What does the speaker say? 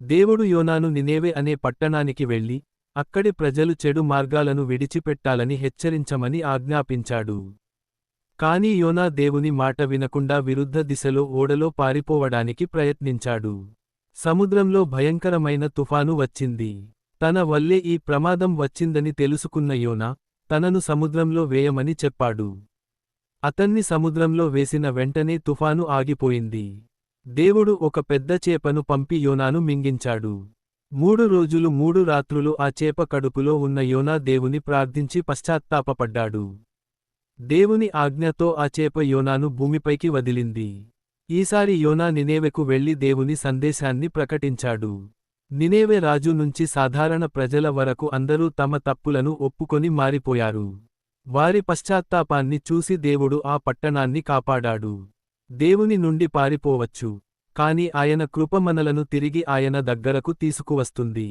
దేవుడు యోనాను నినేవె అనే పట్టణానికి వెళ్ళి, అక్కడి ప్రజలు చెడు మార్గాలను విడిచిపెట్టాలని హెచ్చరించమని ఆజ్ఞాపించాడు. కాని యోనా దేవుని మాట వినకుండా విరుద్ధ దిశలో ఓడలో పారిపోవడానికి ప్రయత్నించాడు. సముద్రంలో భయంకరమైన తుఫాను వచ్చింది. తన వల్లే ఈ ప్రమాదం వచ్చిందని తెలుసుకున్న యోనా, తనను సముద్రంలో వేయమని చెప్పాడు. అతన్ని సముద్రంలో వేసిన వెంటనే తుఫాను ఆగిపోయింది. దేవుడు ఒక పెద్ద చేపను పంపి యోనాను మింగించాడు. 3 రోజులు 3 రాత్రులు ఆ చేప కడుపులో ఉన్న యోనా దేవుని ప్రార్థించి పశ్చాత్తాపపడ్డాడు. దేవుని ఆజ్ఞతో ఆ చేప యోనాను భూమిపైకి వదిలింది. ఈసారి యోనా నినేవెకు వెళ్లి దేవుని సందేశాన్ని ప్రకటించాడు. నినేవె రాజు నుంచి సాధారణ ప్రజల వరకు అందరూ తమ తప్పులను ఒప్పుకొని మారిపోయారు. వారి పశ్చాత్తాపాన్ని చూసి దేవుడు ఆ పట్టణాన్ని కాపాడాడు. దేవుని నుండి పారిపోవచ్చు, కాని ఆయన కృప మనలను తిరిగి ఆయన దగ్గరకు తీసుకువస్తుంది.